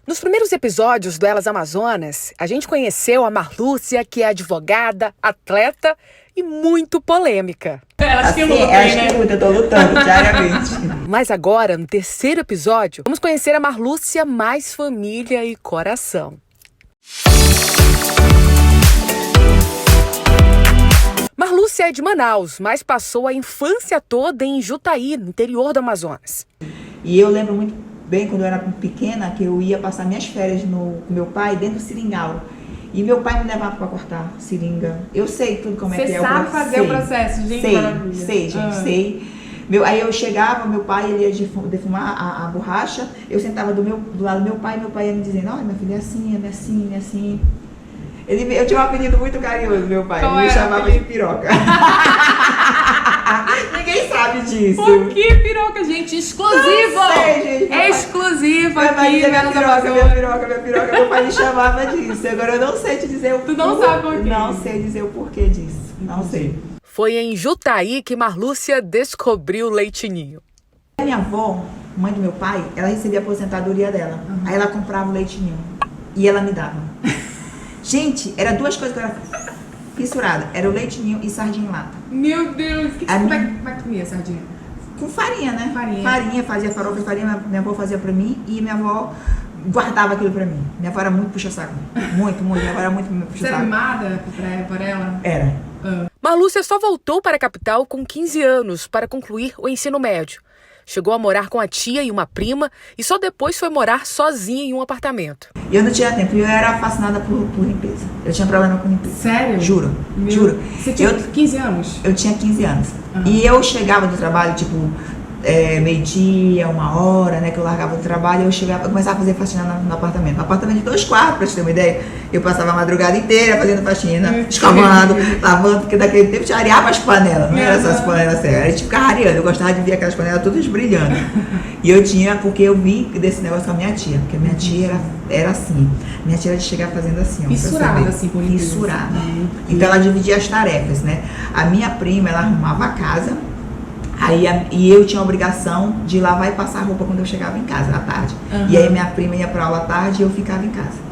Nos primeiros episódios do Elas Amazonas, a gente conheceu a Marlúcia, que é advogada, atleta e muito polêmica. Elas que lutam, né? Eu tô lutando diariamente. Mas agora, no terceiro episódio, vamos conhecer a Marlúcia mais família e coração. Marlúcia é de Manaus, mas passou a infância toda em Jutaí, no interior do Amazonas. E eu lembro muito bem, quando eu era pequena, que eu ia passar minhas férias com meu pai dentro do seringal. E meu pai me levava para cortar seringa. Eu sei tudo como é que é. Você sabe fazer o processo, gente? Sei, gente, sei. Aí eu chegava, meu pai ele ia defumar a borracha, eu sentava do lado do meu pai ia me dizendo, olha, minha filha, é assim, é assim, é assim. Eu tinha um apelido muito carinhoso, meu pai. Ele me chamava de piroca. Ninguém sabe disso. Por que piroca, gente? Exclusivo! Não sei, gente. É exclusivo aqui. Minha piroca. Meu pai me chamava disso. Agora eu não sei te dizer o porquê. Tu não sabe por quê? Não sei dizer o porquê disso. Não sei. Foi em Jutaí que Marlúcia descobriu o leitinho. A minha avó, mãe do meu pai, ela recebia a aposentadoria dela. Aí ela comprava o leitinho. E ela me dava. Gente, era duas coisas que eu era fissurada. Era o leitinho e sardinha em lata. Meu Deus, como é que comia sardinha? Com farinha, né? Farinha, fazia farofa de farinha, minha avó fazia pra mim e minha avó guardava aquilo pra mim. Minha avó era muito puxa-saco. Muito. Minha avó era muito puxa-saco. Você era mimada por ela? Era. Marlúcia só voltou para a capital com 15 anos para concluir o ensino médio. Chegou a morar com a tia e uma prima e só depois foi morar sozinha em um apartamento. E eu não tinha tempo, eu era fascinada por limpeza. Eu tinha problema com limpeza. Sério? Juro. Você tinha 15 anos? Eu tinha 15 anos. E eu chegava do trabalho, tipo, meio-dia, 1h, né, que eu largava do trabalho, eu começava a fazer faxina no apartamento. Um apartamento de 2 quartos, pra você ter uma ideia. Eu passava a madrugada inteira fazendo faxina, escovando, lavando, porque daquele tempo eu areava as panelas, não era só as panelas sérias. A gente ficava areando, eu gostava de ver aquelas panelas todas brilhando. E eu tinha, porque eu vi desse negócio com a minha tia, porque a minha tia era assim. Minha tia era de chegar fazendo assim, ó. Fissurada, assim, com limpeza. Fissurada. Então ela dividia as tarefas, né? A minha prima, ela arrumava a casa. E eu tinha a obrigação de lavar e passar roupa quando eu chegava em casa à tarde. E aí minha prima ia pra aula à tarde e eu ficava em casa.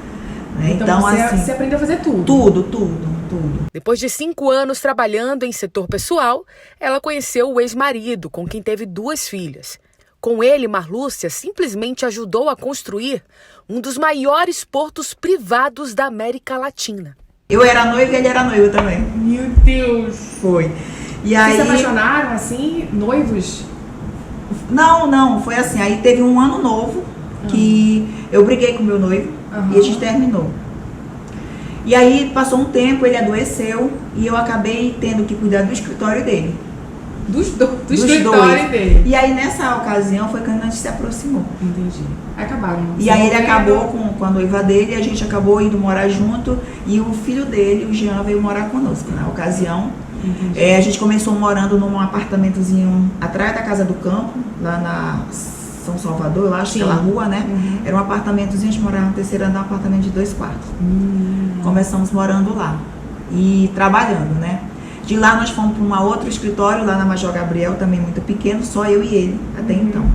Né? Então assim, você aprendeu a fazer tudo? Tudo. Depois de 5 anos trabalhando em setor pessoal, ela conheceu o ex-marido, com quem teve 2 filhas. Com ele, Marlúcia simplesmente ajudou a construir um dos maiores portos privados da América Latina. Eu era noiva e ele era noivo também. Meu Deus! Foi. E aí... Vocês se apaixonaram assim, noivos? Não, foi assim. Aí teve um ano novo que eu briguei com meu noivo e a gente terminou. E aí passou um tempo, ele adoeceu e eu acabei tendo que cuidar do escritório dele. Do escritório dele. E aí nessa ocasião foi quando a gente se aproximou. Entendi. Acabaram. E aí ele acabou com a noiva dele e a gente acabou indo morar junto. E o filho dele, o Jean, veio morar conosco na ocasião. A gente começou morando num apartamentozinho atrás da Casa do Campo, lá na São Salvador, eu acho, aquela rua, né? Era um apartamentozinho, a gente morava no terceiro andar, um apartamento de 2 quartos. Começamos morando lá e trabalhando, né? De lá nós fomos para um outro escritório, lá na Major Gabriel, também muito pequeno, só eu e ele, até então.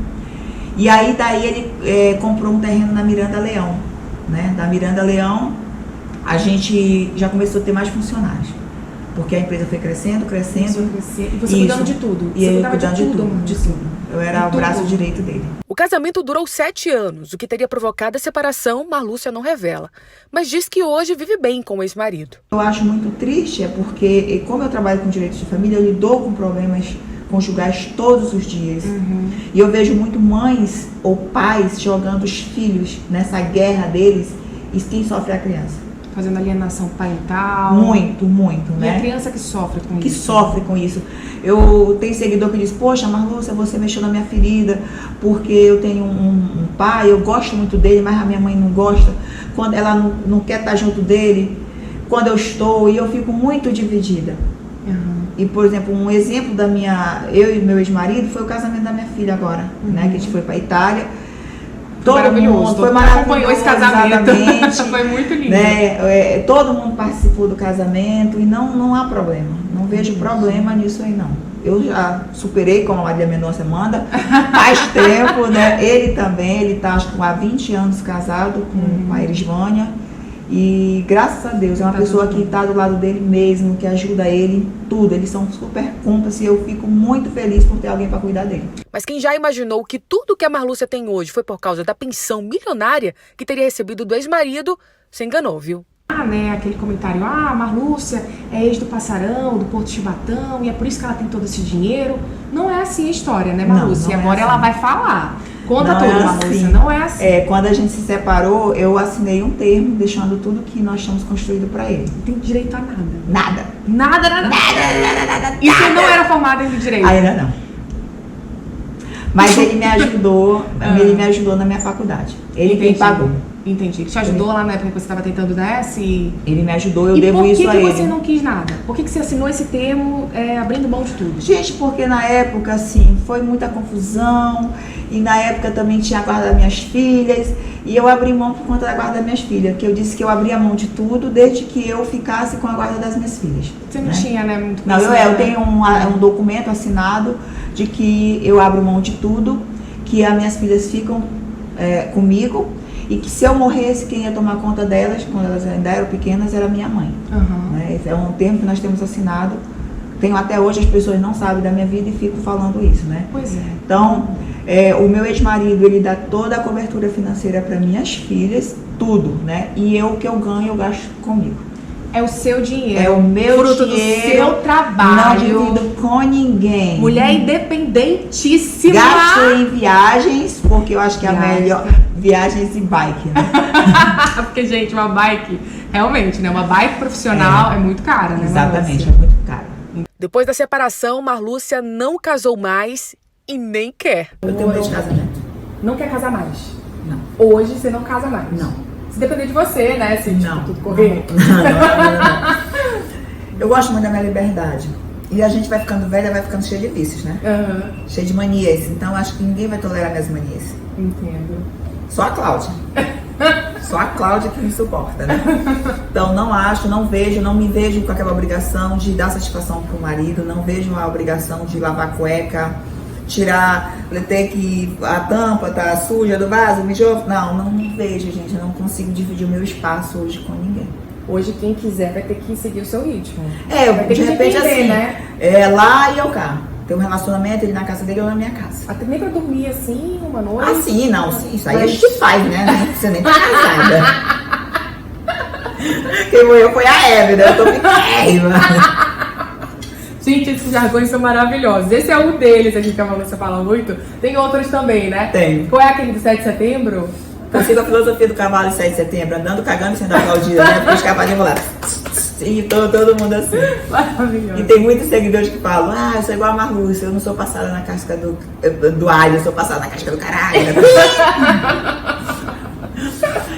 E aí daí ele comprou um terreno na Miranda Leão, né? Da Miranda Leão, a gente já começou a ter mais funcionários. Porque a empresa foi crescendo. E você cuidando de tudo? E eu cuidando de tudo. Eu era o braço direito dele. O casamento durou 7 anos, o que teria provocado a separação, Marlúcia não revela. Mas diz que hoje vive bem com o ex-marido. Eu acho muito triste, porque como eu trabalho com direitos de família, eu lido com problemas conjugais todos os dias. E eu vejo muito mães ou pais jogando os filhos nessa guerra deles e quem sofre é a criança. Fazendo alienação parental. Muito, né? E a criança que sofre com isso. Que sofre com isso. Eu tenho seguidor que diz, poxa, Marlúcia, você mexeu na minha ferida, porque eu tenho um pai, eu gosto muito dele, mas a minha mãe não gosta. Quando ela não quer estar junto dele, quando eu estou, e eu fico muito dividida. E, por exemplo, um exemplo eu e meu ex-marido foi o casamento da minha filha agora, né? Que a gente foi para a Itália. Foi maravilhoso, acompanhou esse casamento. Foi muito lindo. Todo mundo participou do casamento e não há problema. Não vejo problema nisso aí, não. Eu já superei, como a Maria Mendonça manda, faz tempo, né? Ele também, ele tá acho que há 20 anos casado com a Erisvânia. E graças a Deus, é uma pessoa que está do lado dele mesmo, que ajuda ele em tudo. Eles são super cúmplices e eu fico muito feliz por ter alguém para cuidar dele. Mas quem já imaginou que tudo que a Marlúcia tem hoje foi por causa da pensão milionária que teria recebido do ex-marido, se enganou, viu? Né, aquele comentário, a Marlúcia é ex do Passarão, do Porto Chibatão, e é por isso que ela tem todo esse dinheiro. Não é assim a história, né, Marlúcia? Não, agora é assim. ela vai falar. Conta não tudo, é Marlúcia, assim. Não é assim. Quando a gente se separou, eu assinei um termo deixando tudo que nós tínhamos construído para ele. Não tem direito a nada. Nada. Nada. E você não era formada em direito? Ainda não. Mas ele me ajudou, na minha faculdade. Ele quem pagou. Entendi. Ele te ajudou lá na época que você estava tentando, né? Ele me ajudou, eu devo isso a ele. E por que você não quis nada? Por que você assinou esse termo abrindo mão de tudo? Gente, porque na época, assim, foi muita confusão. E na época também tinha a guarda das minhas filhas. E eu abri mão por conta da guarda das minhas filhas. Porque eu disse que eu abria mão de tudo desde que eu ficasse com a guarda das minhas filhas. Você não tinha, né? Muito não, eu tenho um documento assinado de que eu abro mão de tudo, que as minhas filhas ficam comigo. E que se eu morresse, quem ia tomar conta delas, quando elas ainda eram pequenas, era minha mãe. Né? Esse é um termo que nós temos assinado. Tenho até hoje, as pessoas não sabem da minha vida e fico falando isso, né? Pois é. Então, o meu ex-marido, ele dá toda a cobertura financeira para minhas filhas, tudo, né? E o que eu ganho, eu gasto comigo. É o seu dinheiro. É o meu fruto dinheiro. Do seu trabalho. Não divido com ninguém. Mulher independentíssima. Gasto em viagens, porque eu acho que é a melhor. Viagens e bike, né? Porque, gente, uma bike, realmente, né? Uma bike profissional é muito cara, né? Exatamente, é muito cara. Depois da separação, Marlúcia não casou mais e nem quer. Eu tenho medo de casamento. Não quer casar mais? Não. Hoje você não casa mais? Não. Se depender de você, né? Se não. Tudo correr. Não. Eu gosto muito da minha liberdade. E a gente vai ficando velha, vai ficando cheia de vícios, né? Cheia de manias. Então acho que ninguém vai tolerar minhas manias. Entendo. Só a Cláudia. Só a Cláudia que me suporta, né? Então não me vejo com aquela obrigação de dar satisfação pro marido, não vejo a obrigação de lavar a cueca, tirar, ter que a tampa tá suja do vaso, mijou. Não vejo, gente. Eu não consigo dividir o meu espaço hoje com ninguém. Hoje quem quiser vai ter que seguir o seu ritmo. De repente entender, assim, né? Lá e eu cá. Tem um relacionamento, ele na casa dele ou na minha casa. Até nem pra dormir assim, uma noite? Ah, sim, não, sim. Isso aí a gente faz, né? Não precisa nem estar casada. Quem morreu foi a Hebe, né? Eu tô ficando. Gente, esses jargões são maravilhosos. Esse é um deles, a gente que a Marlúcia fala muito. Tem outros também, né? Tem. Qual é aquele do 7 de setembro? Eu sigo a filosofia do cavalo de 7 de setembro, andando, cagando e sendo aplaudido, né? Porque os cavalinhos vão lá. E todo mundo assim. Maravilhoso. E tem muitos seguidores que falam, eu sou igual a Marlúcia, eu não sou passada na casca do alho, eu sou passada na casca do caralho.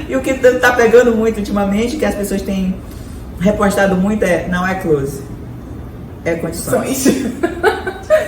E o que tá pegando muito ultimamente, que as pessoas têm repostado muito, não é close, é condições.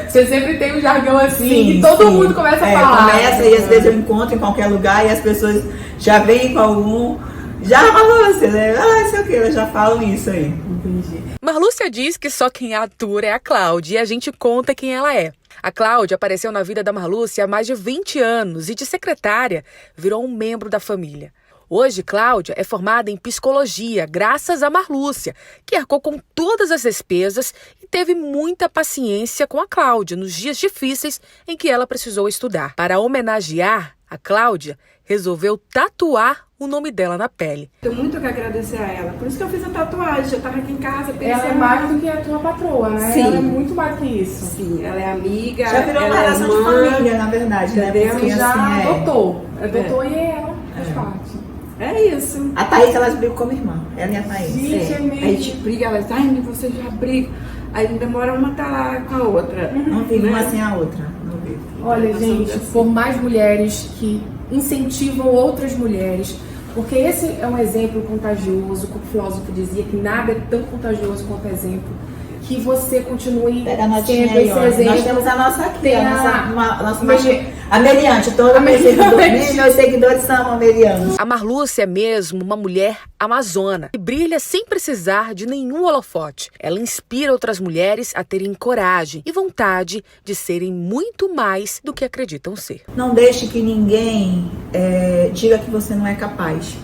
Você sempre tem um jargão assim, e todo mundo começa a falar. Começa e às vezes eu encontro em qualquer lugar e as pessoas já vêm com algum... Já Marlúcia, né? Sei o que, elas já falam isso aí. Entendi. Marlúcia diz que só quem a atura é a Cláudia e a gente conta quem ela é. A Cláudia apareceu na vida da Marlúcia há mais de 20 anos e de secretária virou um membro da família. Hoje, Cláudia é formada em psicologia, graças a Marlúcia, que arcou com todas as despesas e teve muita paciência com a Cláudia nos dias difíceis em que ela precisou estudar. Para homenagear a Cláudia, resolveu tatuar o nome dela na pele. Tenho muito que agradecer a ela. Por isso que eu fiz a tatuagem. Eu tava aqui em casa pensando... Ela é mais do que a tua patroa, né? Sim. Ela é muito mais que isso. Sim, ela é amiga. Já virou uma relação de família, na verdade, né? Porque já assim, adotou. Adotou e ela faz parte. É isso. A Thaís, elas brigam como irmã. Ela e a Thaís. Gente, é mesmo. Aí a gente briga, elas ai, você já briga. Aí demora uma tá lá com a outra. Não vive uma sem a outra. Não vive. Olha, gente, por mais mulheres que incentivam outras mulheres, porque esse é um exemplo contagioso, como o filósofo dizia, que nada é tão contagioso quanto exemplo. que você continue Pega a notinha sendo aí, esse ó. exemplo. Nós temos a nossa aqui, Tem a a- nossa a meliante. Todos meus seguidores são amelianos. A Marlúcia é mesmo uma mulher amazona e brilha sem precisar de nenhum holofote. Ela inspira outras mulheres a terem coragem e vontade de serem muito mais do que acreditam ser. Não deixe que ninguém diga que você não é capaz.